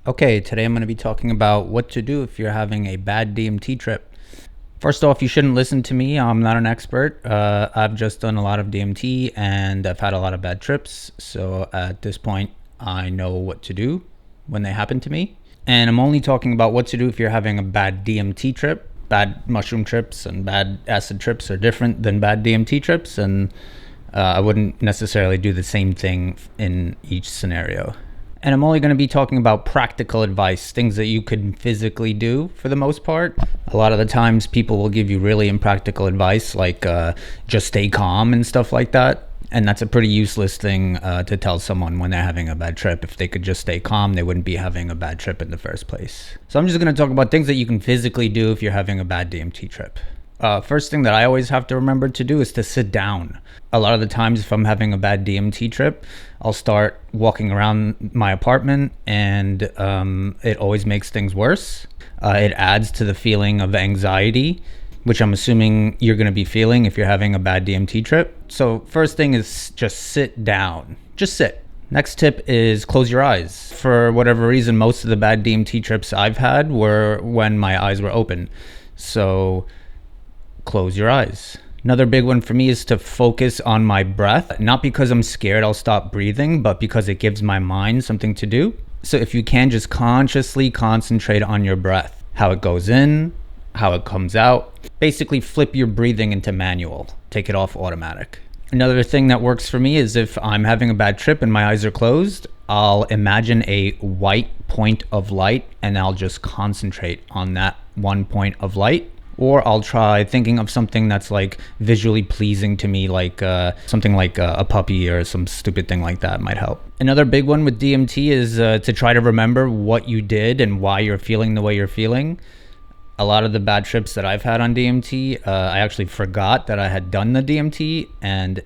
Okay, today I'm going to be talking about what to do if you're having a bad DMT trip. First off, you shouldn't listen to me. I'm not an expert. I've just done a lot of DMT and I've had a lot of bad trips. So at this point, I know what to do when they happen to me. And I'm only talking about what to do if you're having a bad DMT trip. Bad mushroom trips and bad acid trips are different than bad DMT trips. And I wouldn't necessarily do the same thing in each scenario. And I'm only going to be talking about practical advice, things that you could physically do for the most part. A lot of the times people will give you really impractical advice like just stay calm and stuff like that. And that's a pretty useless thing to tell someone when they're having a bad trip. If they could just stay calm, they wouldn't be having a bad trip in the first place. So I'm just going to talk about things that you can physically do if you're having a bad DMT trip. First thing that I always have to remember to do is to sit down. A lot of the times if I'm having a bad DMT trip, I'll start walking around my apartment and it always makes things worse. It adds to the feeling of anxiety, which I'm assuming you're going to be feeling if you're having a bad DMT trip. So first thing is just sit down. Just sit. Next tip is close your eyes. For whatever reason, most of the bad DMT trips I've had were when my eyes were open. So close your eyes. Another big one for me is to focus on my breath, not because I'm scared I'll stop breathing, but because it gives my mind something to do. So if you can, just consciously concentrate on your breath, how it goes in, how it comes out. Basically flip your breathing into manual, take it off automatic. Another thing that works for me is if I'm having a bad trip and my eyes are closed, I'll imagine a white point of light and I'll just concentrate on that one point of light. Or I'll try thinking of something that's like visually pleasing to me, like something like a puppy or some stupid thing like that might help. Another big one with DMT is to try to remember what you did and why you're feeling the way you're feeling. A lot of the bad trips that I've had on DMT, I actually forgot that I had done the DMT, and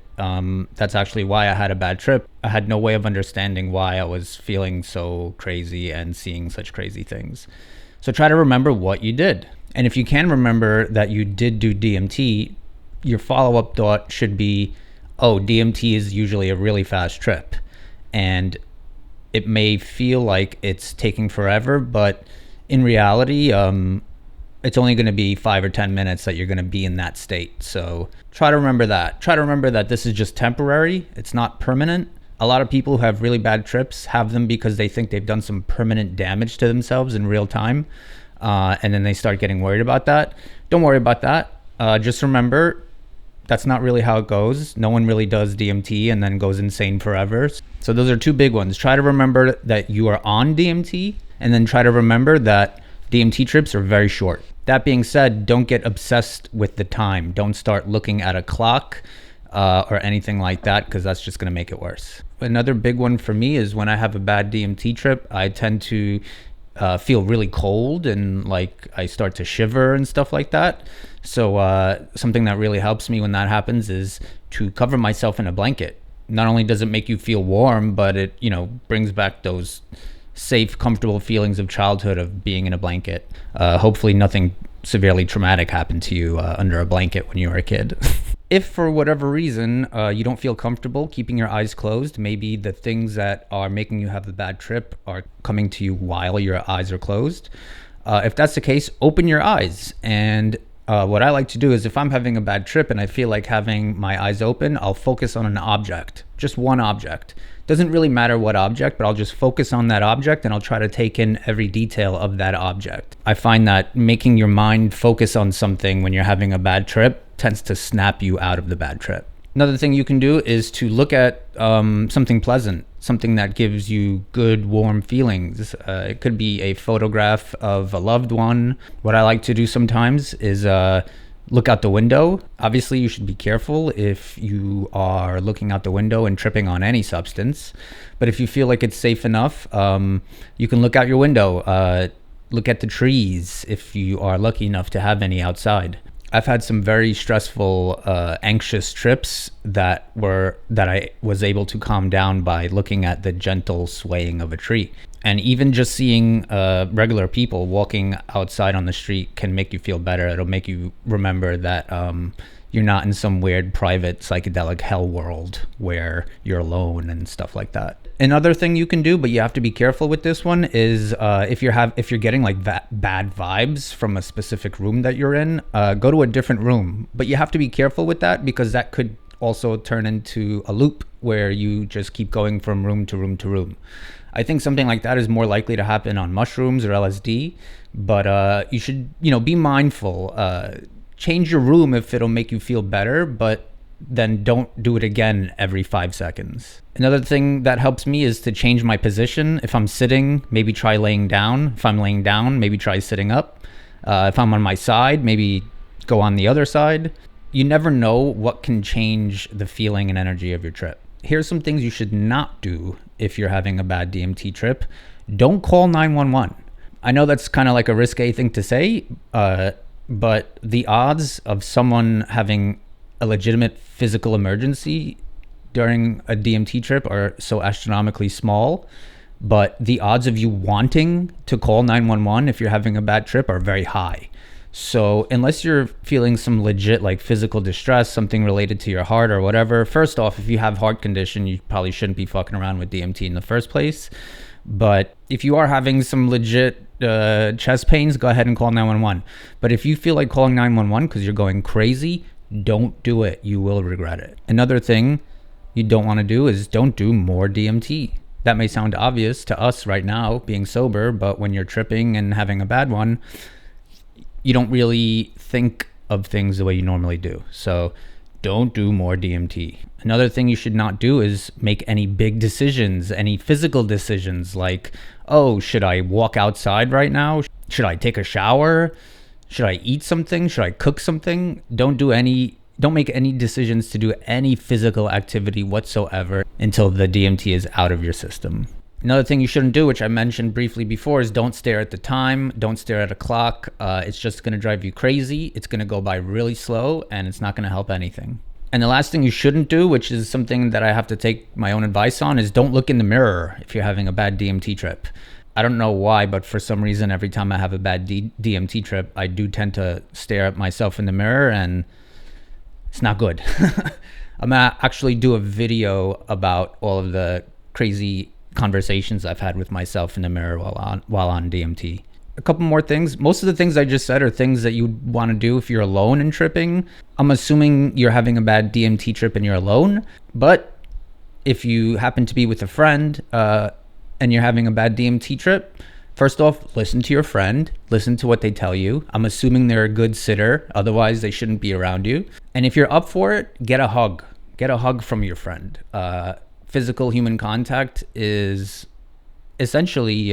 that's actually why I had a bad trip. I had no way of understanding why I was feeling so crazy and seeing such crazy things. So try to remember what you did. And if you can remember that you did do DMT, your follow-up thought should be, oh, DMT is usually a really fast trip. And it may feel like it's taking forever, but in reality, it's only going to be 5 or 10 minutes that you're going to be in that state. So try to remember that. Try to remember that this is just temporary. It's not permanent. A lot of people who have really bad trips have them because they think they've done some permanent damage to themselves in real time. And then they start getting worried about that. Don't worry about that. Just remember, that's not really how it goes. No one really does DMT and then goes insane forever. So those are two big ones. Try to remember that you are on DMT, and then try to remember that DMT trips are very short. That being said, don't get obsessed with the time. Don't start looking at a clock or anything like that, because that's just going to make it worse. Another big one for me is when I have a bad DMT trip, I tend to feel really cold and like I start to shiver and stuff like that. So something that really helps me when that happens is to cover myself in a blanket. Not only does it make you feel warm, but it, brings back those safe, comfortable feelings of childhood of being in a blanket. Hopefully nothing severely traumatic happened to you under a blanket when you were a kid. If for whatever reason you don't feel comfortable keeping your eyes closed, maybe the things that are making you have a bad trip are coming to you while your eyes are closed. If that's the case, open your eyes. And what I like to do is if I'm having a bad trip and I feel like having my eyes open, I'll focus on an object, just one object. Doesn't really matter what object, but I'll just focus on that object and I'll try to take in every detail of that object. I find that making your mind focus on something when you're having a bad trip tends to snap you out of the bad trip. Another thing you can do is to look at something pleasant, something that gives you good, warm feelings. It could be a photograph of a loved one. What I like to do sometimes is look out the window. Obviously, you should be careful if you are looking out the window and tripping on any substance. But if you feel like it's safe enough, you can look out your window. Look at the trees if you are lucky enough to have any outside. I've had some very stressful, anxious trips that I was able to calm down by looking at the gentle swaying of a tree. And even just seeing regular people walking outside on the street can make you feel better. It'll make you remember that you're not in some weird private psychedelic hell world where you're alone and stuff like that. Another thing you can do, but you have to be careful with this one, is if you're getting like bad vibes from a specific room that you're in, go to a different room. But you have to be careful with that, because that could also turn into a loop where you just keep going from room to room to room. I think something like that is more likely to happen on mushrooms or LSD, but you should, be mindful. Change your room if it'll make you feel better, but then don't do it again every 5 seconds. Another thing that helps me is to change my position. If I'm sitting, maybe try laying down. If I'm laying down, maybe try sitting up. If I'm on my side, maybe go on the other side. You never know what can change the feeling and energy of your trip. Here's some things you should not do if you're having a bad DMT trip. Don't call 911. I know that's kind of like a risque thing to say, but the odds of someone having a legitimate physical emergency during a DMT trip are so astronomically small, but the odds of you wanting to call 911 if you're having a bad trip are very high. So unless you're feeling some legit like physical distress, something related to your heart or whatever, first off, if you have heart condition, you probably shouldn't be fucking around with DMT in the first place. But if you are having some legit chest pains, go ahead and call 911. But if you feel like calling 911 because you're going crazy, don't do it. You will regret it. Another thing you don't want to do is don't do more DMT. That may sound obvious to us right now, being sober, but when you're tripping and having a bad one, you don't really think of things the way you normally do. So don't do more DMT. Another thing you should not do is make any big decisions, any physical decisions like, oh, should I walk outside right now? Should I take a shower? Should I eat something? Should I cook something? Don't make any decisions to do any physical activity whatsoever until the DMT is out of your system. Another thing you shouldn't do, which I mentioned briefly before, is don't stare at the time. Don't stare at a clock. It's just going to drive you crazy. It's going to go by really slow, and it's not going to help anything. And the last thing you shouldn't do, which is something that I have to take my own advice on, is don't look in the mirror if you're having a bad DMT trip. I don't know why, but for some reason, every time I have a bad DMT trip, I do tend to stare at myself in the mirror, and it's not good. I'm going to actually do a video about all of the crazy conversations I've had with myself in the mirror while on DMT. A couple more things. Most of the things I just said are things that you'd want to do if you're alone and tripping. I'm assuming you're having a bad DMT trip and you're alone, but if you happen to be with a friend and you're having a bad DMT trip, first off, listen to your friend, listen to what they tell you. I'm assuming they're a good sitter, otherwise they shouldn't be around you. And if you're up for it, get a hug. Get a hug from your friend. Physical human contact is essentially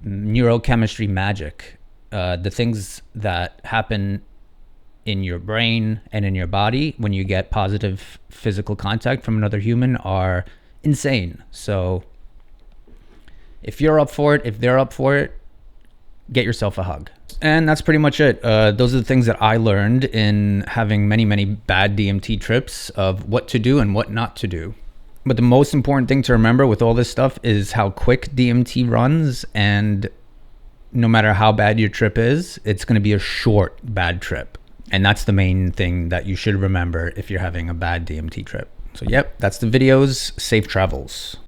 neurochemistry magic. The things that happen in your brain and in your body when you get positive physical contact from another human are insane. So if you're up for it, if they're up for it, get yourself a hug. And that's pretty much it. Those are the things that I learned in having many, many bad DMT trips of what to do and what not to do. But the most important thing to remember with all this stuff is how quick DMT runs, and no matter how bad your trip is, it's going to be a short bad trip. And that's the main thing that you should remember if you're having a bad DMT trip. So yep, that's the videos. Safe travels.